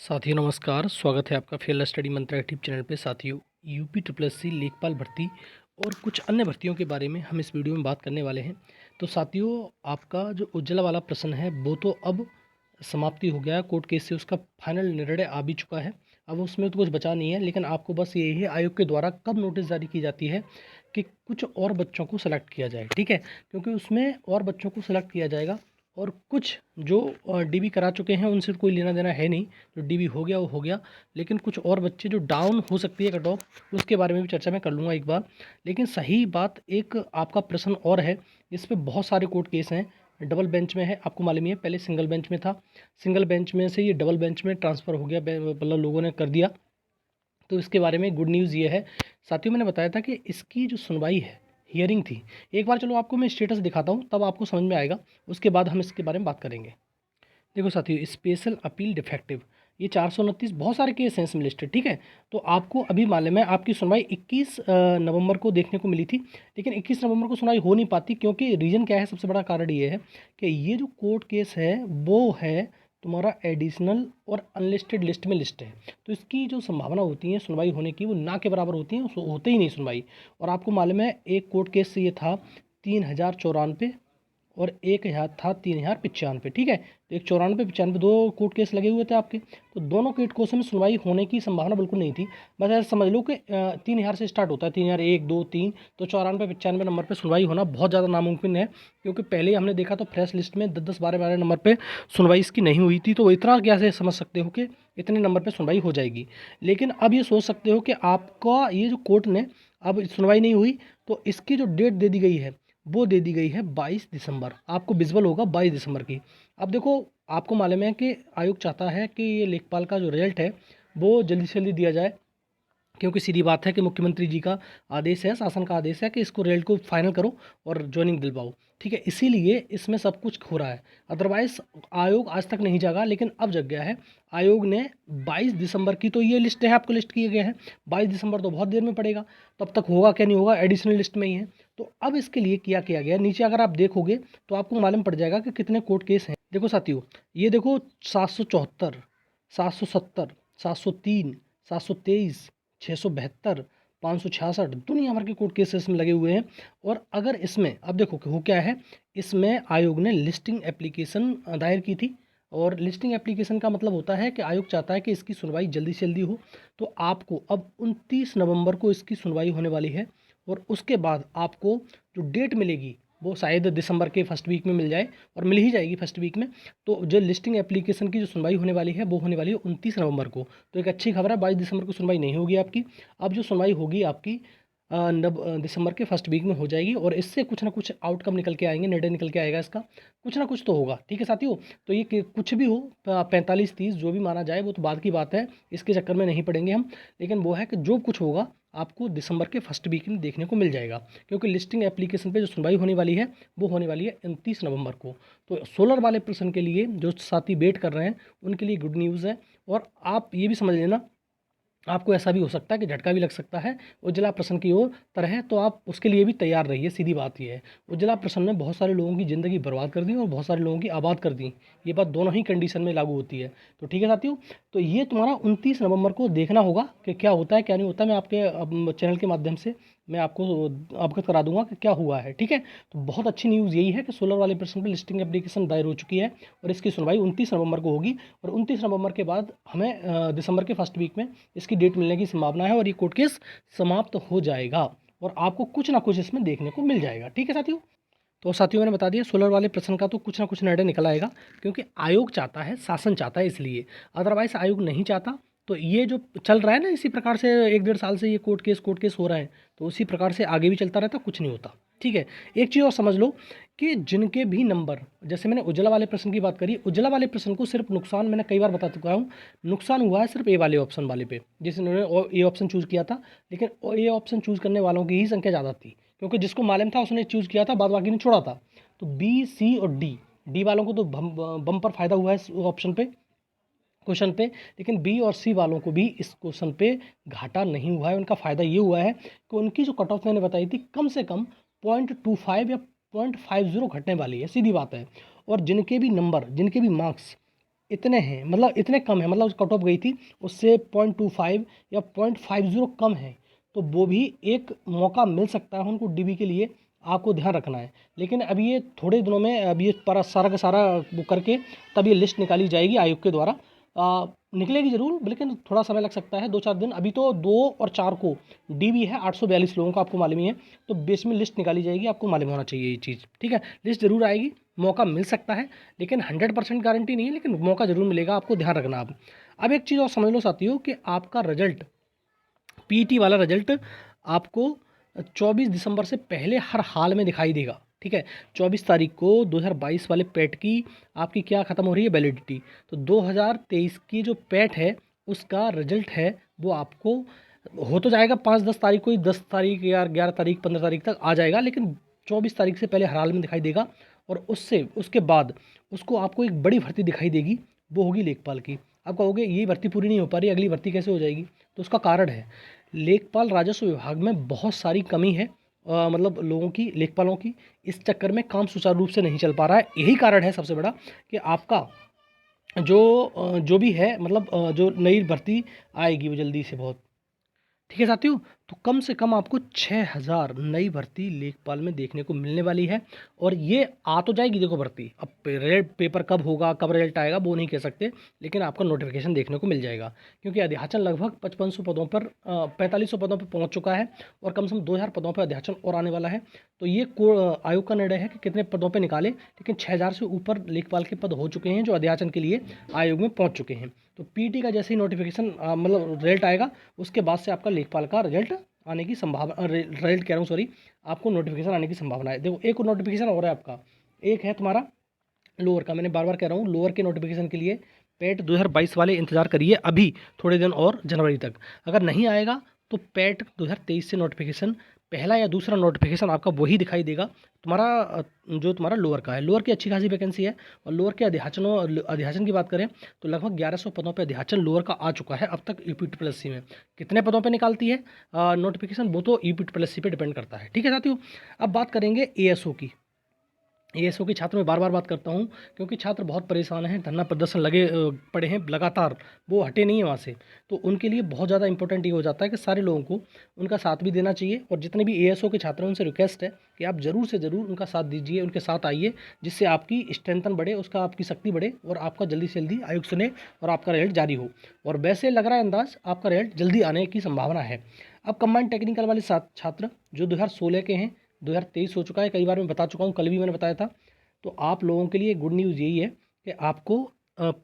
साथियों नमस्कार, स्वागत है आपका फेल स्टडी मंत्रा यूट्यूब चैनल पे। साथियों, यूपी ट्रिपल एस सी लेखपाल भर्ती और कुछ अन्य भर्तियों के बारे में हम इस वीडियो में बात करने वाले हैं। तो साथियों, आपका जो उज्ज्वला वाला प्रश्न है वो तो अब समाप्ति हो गया है, कोर्ट केस से उसका फाइनल निर्णय आ भी चुका है। अब उसमें तो कुछ बचा नहीं है, लेकिन आपको बस यही है आयोग के द्वारा कब नोटिस जारी की जाती है कि कुछ और बच्चों को सेलेक्ट किया जाए, ठीक है। क्योंकि उसमें और बच्चों को सेलेक्ट किया जाएगा और कुछ जो डीबी करा चुके हैं उनसे कोई लेना देना है नहीं। जो डीबी हो गया वो हो गया, लेकिन कुछ और बच्चे जो डाउन हो सकती है कट ऑफ, उसके बारे में भी चर्चा मैं कर लूँगा एक बार। लेकिन सही बात, एक आपका प्रश्न और है, इस पे बहुत सारे कोर्ट केस हैं। डबल बेंच में है, आपको मालूम ही है, पहले सिंगल बेंच में था, सिंगल बेंच में से ये डबल बेंच में ट्रांसफ़र हो गया, मतलब लोगों ने कर दिया। तो इसके बारे में गुड न्यूज़ ये है साथियों, मैंने बताया था कि इसकी जो सुनवाई है, हियरिंग थी। एक बार चलो आपको मैं स्टेटस दिखाता हूँ, तब आपको समझ में आएगा, उसके बाद हम इसके बारे में बात करेंगे। देखो साथियों, स्पेशल अपील डिफेक्टिव, ये 429 बहुत सारे केस हैं इसमें लिस्टेड, ठीक है। तो आपको अभी मालूम है आपकी सुनवाई 21 नवंबर को देखने को मिली थी, लेकिन 21 नवंबर को सुनवाई हो नहीं पाती, क्योंकि रीज़न क्या है, सबसे बड़ा कारण ये है कि ये जो कोर्ट केस है वो है तुम्हारा एडिशनल और अनलिस्टेड लिस्ट में लिस्ट है। तो इसकी जो संभावना होती है सुनवाई होने की, वो ना के बराबर होती है, होते ही नहीं सुनवाई। और आपको मालूम है एक कोर्ट केस से ये था 3094 और एक हजार था 3095, ठीक है। तो एक 94 95 दो कोर्ट केस लगे हुए थे आपके, तो दोनों कोर्ट केसों में सुनवाई होने की संभावना बिल्कुल नहीं थी। बस ऐसा समझ लो कि 3000 से स्टार्ट होता है, 3000 1 2 3, तो 94 95 नंबर पे सुनवाई होना बहुत ज़्यादा नामुमकिन है। क्योंकि पहले ही हमने देखा तो फ्रेश लिस्ट में 10 10 12 12 नंबर पर सुनवाई इसकी नहीं हुई थी, तो इतना क्या से समझ सकते हो कि इतने नंबर पर सुनवाई हो जाएगी। लेकिन अब ये सोच सकते हो कि आपका ये जो कोर्ट ने अब सुनवाई नहीं हुई, तो इसकी जो डेट दे दी गई है वो दे दी गई है 22 दिसंबर, आपको विजुअल होगा 22 दिसंबर की। अब देखो, आपको मालूम है कि आयोग चाहता है कि ये लेखपाल का जो रिजल्ट है वो जल्दी से जल्दी दिया जाए, क्योंकि सीधी बात है कि मुख्यमंत्री जी का आदेश है, शासन का आदेश है कि इसको रिजल्ट को फाइनल करो और ज्वाइनिंग दिलवाओ, ठीक है। इसीलिए इसमें सब कुछ हो रहा है। अदरवाइज आयोग आज तक नहीं जागा, लेकिन अब जग गया है। आयोग ने 22 दिसंबर की तो ये लिस्ट है, आपको लिस्ट किया गया है 22 दिसंबर, तो बहुत देर में पड़ेगा, तब तक होगा क्या नहीं होगा, एडिशनल लिस्ट में ही है। तो अब इसके लिए क्या किया गया, नीचे अगर आप देखोगे तो आपको मालूम पड़ जाएगा कि कितने कोर्ट केस हैं। देखो साथियों, ये देखो 774, 770, 703, 723, 672, 566 दुनिया भर के कोर्ट केसेस में लगे हुए हैं। और अगर इसमें अब देखो कि हो क्या है, इसमें आयोग ने लिस्टिंग एप्लीकेशन दायर की थी। और लिस्टिंग एप्लीकेशन का मतलब होता है कि आयोग चाहता है कि इसकी सुनवाई जल्दी से जल्दी हो। तो आपको अब 29 नवंबर को इसकी सुनवाई होने वाली है, और उसके बाद आपको जो डेट मिलेगी वो शायद दिसंबर के फर्स्ट वीक में मिल जाए, और मिल ही जाएगी फर्स्ट वीक में। तो जो लिस्टिंग एप्लीकेशन की जो सुनवाई होने वाली है वो होने वाली है 29 नवंबर को। तो एक अच्छी खबर है, 22 दिसंबर को सुनवाई नहीं होगी आपकी। अब जो सुनवाई होगी आपकी दिसंबर के फर्स्ट वीक में हो जाएगी, और इससे कुछ ना कुछ आउटकम निकल के आएंगे, निर्णय निकल के आएगा इसका, कुछ ना कुछ तो होगा, ठीक है साथियों। तो ये कुछ भी हो, 45 30 जो भी माना जाए वो तो बाद की बात है, इसके चक्कर में नहीं पड़ेंगे हम। लेकिन वो है कि जो कुछ होगा आपको दिसंबर के फर्स्ट वीक में देखने को मिल जाएगा, क्योंकि लिस्टिंग एप्लीकेशन पे जो सुनवाई होने वाली है वो होने वाली है 29 नवंबर को। तो सोलर वाले पर्सन के लिए जो साथी वेट कर रहे हैं उनके लिए गुड न्यूज़ है। और आप ये भी समझ लेना, आपको ऐसा भी हो सकता है कि झटका भी लग सकता है उज्ज्वला प्रश्न की ओर तरह, तो आप उसके लिए भी तैयार रहिए। सीधी बात ये है, उज्ज्वला प्रश्न ने बहुत सारे लोगों की ज़िंदगी बर्बाद कर दी और बहुत सारे लोगों की आबाद कर दी। ये बात दोनों ही कंडीशन में लागू होती है। तो ठीक है साथियों, तो ये तुम्हारा 29 नवंबर को देखना होगा कि क्या होता है क्या नहीं होता। मैं आपके चैनल के माध्यम से मैं आपको अवगत करा दूंगा कि क्या हुआ है, ठीक है। तो बहुत अच्छी न्यूज़ यही है कि सोलर वाले प्रश्न पर लिस्टिंग एप्लीकेशन दायर हो चुकी है, और इसकी सुनवाई 29 नवंबर को होगी। और 29 नवंबर के बाद हमें दिसंबर के फर्स्ट वीक में इसकी डेट मिलने की संभावना है, और ये कोर्ट केस समाप्त हो जाएगा और आपको कुछ ना कुछ इसमें देखने को मिल जाएगा, ठीक है साथियों। तो साथियों, मैंने बता दिया सोलर वाले प्रश्न का तो कुछ ना कुछ निर्णय निकल आएगा, क्योंकि आयोग चाहता है, शासन चाहता है, इसलिए। अदरवाइज आयोग नहीं चाहता। तो ये जो चल रहा है ना, इसी प्रकार से 1 1.5 साल से ये कोर्ट केस हो रहा है, तो उसी प्रकार से आगे भी चलता रहता, कुछ नहीं होता, ठीक है। एक चीज़ और समझ लो कि जिनके भी नंबर, जैसे मैंने उज्ज्वला वाले प्रश्न की बात करी, उज्ज्वला वाले प्रश्न को सिर्फ नुकसान, मैंने कई बार बता चुका हूँ, नुकसान हुआ है सिर्फ ए वाले ऑप्शन वाले पे, जिन्होंने ए ऑप्शन चूज़ किया था। लेकिन ए ऑप्शन चूज़ करने वालों की ही संख्या ज़्यादा थी, क्योंकि जिसको मालूम था उसने चूज़ किया था, बाद बाकी ने छोड़ा था। तो बी सी और डी वालों को तो बम्पर फायदा हुआ है इस ऑप्शन पे, क्वेश्चन पे। लेकिन बी और सी वालों को भी इस क्वेश्चन पे घाटा नहीं हुआ है। उनका फ़ायदा ये हुआ है कि उनकी जो कट ऑफ मैंने बताई थी, कम से कम 0.25 या 0.50 घटने वाली है, सीधी बात है। और जिनके भी नंबर, जिनके भी मार्क्स इतने हैं, मतलब इतने कम है, मतलब कट ऑफ गई थी उससे 0.25 या 0.50 कम है, तो वो भी एक मौका मिल सकता है उनको डीबी के लिए, आपको ध्यान रखना है। लेकिन अभी ये थोड़े दिनों में, अभी ये पर सारा का सारा वो करके तब ये लिस्ट निकाली जाएगी आयोग के द्वारा। निकलेगी ज़रूर, लेकिन थोड़ा समय लग सकता है, 2-4 दिन। अभी तो 2 और 4 को डीबी है 842 लोगों का, आपको मालूम ही है। तो बेस में लिस्ट निकाली जाएगी, आपको मालूम होना चाहिए ये चीज़, ठीक है। लिस्ट ज़रूर आएगी, मौका मिल सकता है, लेकिन 100% गारंटी नहीं है, लेकिन मौका ज़रूर मिलेगा, आपको ध्यान रखना आप। अब एक चीज़ और समझ लो साथियों कि आपका रिजल्ट, पीटी वाला रिजल्ट आपको 24 दिसंबर से पहले हर हाल में दिखाई देगा, ठीक है। 24 तारीख को 2022 वाले पैट की आपकी क्या ख़त्म हो रही है, वैलिडिटी। तो 2023 की जो पैट है उसका रिजल्ट है वो आपको हो तो जाएगा 5-10 तारीख को ही, 10 तारीख या 11 तारीख 15 तारीख तक आ जाएगा, लेकिन 24 तारीख से पहले हर हाल में दिखाई देगा। और उससे उसके बाद उसको आपको एक बड़ी भर्ती दिखाई देगी, वो होगी लेखपाल की। आप कहोगे ये भर्ती पूरी नहीं हो पा रही, अगली भर्ती कैसे हो जाएगी? तो उसका कारण है, लेखपाल राजस्व विभाग में बहुत सारी कमी है, मतलब लोगों की, लेखपालों की। इस चक्कर में काम सुचारू रूप से नहीं चल पा रहा है। यही कारण है सबसे बड़ा कि आपका जो भी है, मतलब जो नई भर्ती आएगी वो जल्दी से बहुत, ठीक है साथियों। तो कम से कम आपको 6000 नई भर्ती लेखपाल में देखने को मिलने वाली है। और ये आ तो जाएगी, देखो भर्ती, अब पेपर कब होगा, कब रिजल्ट आएगा वो नहीं कह सकते, लेकिन आपका नोटिफिकेशन देखने को मिल जाएगा। क्योंकि अध्याचन लगभग 5500 पदों पर, 4500 पदों पर पहुंच चुका है, और कम से कम 2000 पदों पर अध्याचन और आने वाला है। तो ये आयोग का निर्णय है कि कितने पदों पर निकाले, लेकिन 6000 से ऊपर लेखपाल के पद हो चुके हैं जो अध्याचन के लिए आयोग में पहुँच चुके हैं। तो पीटी का जैसे ही नोटिफिकेशन, मतलब रिजल्ट आएगा, उसके बाद से आपका लेखपाल का रिजल्ट आने की संभावना, रिजल्ट कह रहा हूँ सॉरी, आपको नोटिफिकेशन आने की संभावना है। देखो एक नोटिफिकेशन हो रहा है आपका, एक है तुम्हारा लोअर का, मैंने बार बार कह रहा हूँ लोअर के नोटिफिकेशन के लिए पैट 2022 वाले इंतजार करिए अभी थोड़े दिन और, जनवरी तक। अगर नहीं आएगा तो पैट 2023 से नोटिफिकेशन, पहला या दूसरा नोटिफिकेशन आपका वही दिखाई देगा तुम्हारा, जो तुम्हारा लोअर का है। लोअर की अच्छी खासी वैकेंसी है, और लोअर के अध्याचन की बात करें तो लगभग 1100 पदों पर अध्याचन लोअर का आ चुका है अब तक यूपी में। कितने पदों पर निकालती है नोटिफिकेशन, वो तो यूपी पे डिपेंड करता है, ठीक है साथियों। अब बात करेंगे एएसओ की। एएसओ के छात्र में बार बार बात करता हूँ, क्योंकि छात्र बहुत परेशान हैं, धरना प्रदर्शन लगे पड़े हैं लगातार, वो हटे नहीं है वहाँ से। तो उनके लिए बहुत ज़्यादा इंपॉर्टेंट ये हो जाता है कि सारे लोगों को उनका साथ भी देना चाहिए, और जितने भी एएसओ के छात्र हैं उनसे रिक्वेस्ट है कि आप ज़रूर से ज़रूर उनका साथ दीजिए, उनके साथ आइए, जिससे आपकी स्ट्रेंथन बढ़े, उसका आपकी शक्ति बढ़े, और आपका जल्दी से जल्दी आयोग सुने और आपका रिजल्ट जारी हो। और वैसे लग रहा है अंदाज आपका रिजल्ट जल्दी आने की संभावना है। अब कंबाइंड टेक्निकल वाले छात्र जो 2016 के हैं, 2023 हो चुका है, कई बार मैं बता चुका हूँ, कल भी मैंने बताया था। तो आप लोगों के लिए गुड न्यूज़ यही है कि आपको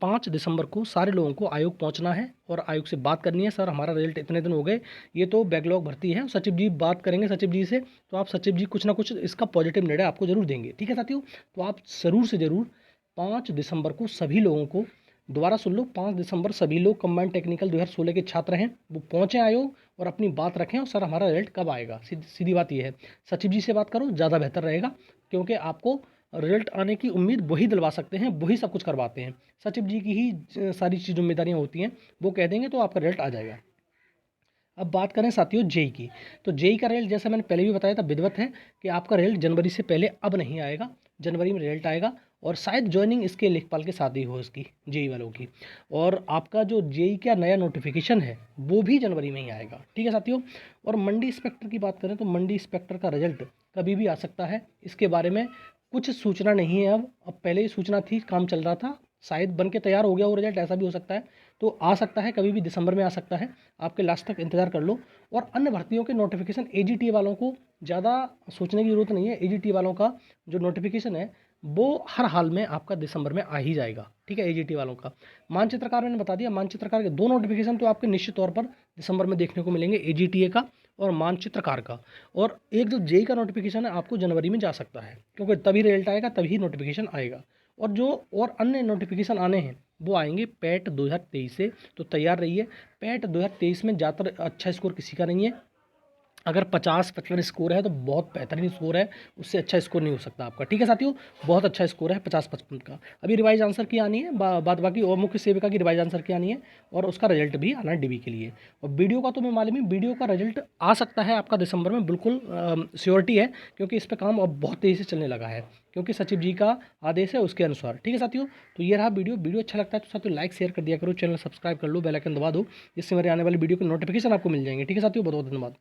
5 दिसंबर को सारे लोगों को आयोग पहुंचना है और आयोग से बात करनी है। सर हमारा रिजल्ट इतने दिन हो गए, ये तो बैकलॉग भर्ती है, सचिव जी बात करेंगे सचिव जी से, तो आप सचिव जी कुछ ना कुछ इसका पॉजिटिव निर्णय आपको जरूर देंगे, ठीक है साथियों। तो आप ज़रूर से ज़रूर 5 दिसंबर को सभी लोगों को, दोबारा सुन लो, 5 दिसंबर सभी लोग कंबाइंड टेक्निकल 2016 के छात्र हैं वो पहुँचें आयोग, और अपनी बात रखें, और सर हमारा रिजल्ट कब आएगा, सीधी बात ये है। सचिव जी से बात करो, ज़्यादा बेहतर रहेगा, क्योंकि आपको रिजल्ट आने की उम्मीद वही दिलवा सकते हैं, वही सब कुछ करवाते हैं। सचिव जी की ही सारी चीज़ जिम्मेदारियाँ होती हैं, वो कह देंगे तो आपका रिजल्ट आ जाएगा। अब बात करें साथियों जेई की, तो जेई का रिजल्ट जैसा मैंने पहले भी बताया था, विधिवत है कि आपका रिजल्ट जनवरी से पहले अब नहीं आएगा, जनवरी में रिजल्ट आएगा, और शायद ज्वाइनिंग इसके लेखपाल के साथ ही हो इसकी, जेई वालों की। और आपका जो जेई का नया नोटिफिकेशन है वो भी जनवरी में ही आएगा, ठीक है साथियों। और मंडी इंस्पेक्टर की बात करें तो मंडी इंस्पेक्टर का रिजल्ट कभी भी आ सकता है, इसके बारे में कुछ सूचना नहीं है। अब पहले ही सूचना थी, काम चल रहा था, शायद बन के तैयार हो गया वो रिजल्ट, ऐसा भी हो सकता है। तो आ सकता है कभी भी, दिसंबर में आ सकता है, आपके लास्ट तक इंतजार कर लो। और अन्य भर्तियों के नोटिफिकेशन एजीटी वालों को ज़्यादा सोचने की ज़रूरत नहीं है, एजीटी वालों का जो नोटिफिकेशन है वो हर हाल में आपका दिसंबर में आ ही जाएगा, ठीक है। एजीटी वालों का मानचित्रकार मैंने बता दिया, मानचित्रकार के 2 नोटिफिकेशन तो आपके निश्चित तौर पर दिसंबर में देखने को मिलेंगे, एजीटीए का और मानचित्रकार का। और एक जो जेई का नोटिफिकेशन है आपको जनवरी में जा सकता है, क्योंकि तभी रिजल्ट आएगा, तभी नोटिफिकेशन आएगा। और जो और अन्य नोटिफिकेशन आने हैं वो आएंगे पैट 2023 से, तो तैयार रहिए। पैट 2023 में ज़्यादातर अच्छा स्कोर किसी का नहीं है, अगर 50-55 स्कोर है तो बहुत बेहतरीन स्कोर है, उससे अच्छा स्कोर नहीं हो सकता आपका। ठीक है साथियों, बहुत अच्छा स्कोर है 50-55 का। अभी रिवाइज आंसर की आनी है, बाद बाकी और मुख्य सेविका की रिवाइज आंसर की आनी है और उसका रिजल्ट भी आना है डीबी के लिए। और वीडियो का तो मैं मालूम है, वीडियो का रिजल्ट आ सकता है आपका दिसंबर में, बिल्कुल श्योरिटी है, क्योंकि इस पर काम अब बहुत तेज़ी से चलने लगा है, क्योंकि सचिव जी का आदेश है उसके अनुसार। ठीक है साथियों, तो ये रहा वीडियो अच्छा लगता है तो साथियों लाइक शेयर कर दिया करो, चैनल सब्सक्राइब कर लो, बेल आइकन दबा दो, जिससे मेरे आने वाली वीडियो के नोटिफिकेशन आपको मिल जाएंगे। ठीक है साथियों, बहुत बहुत धन्यवाद।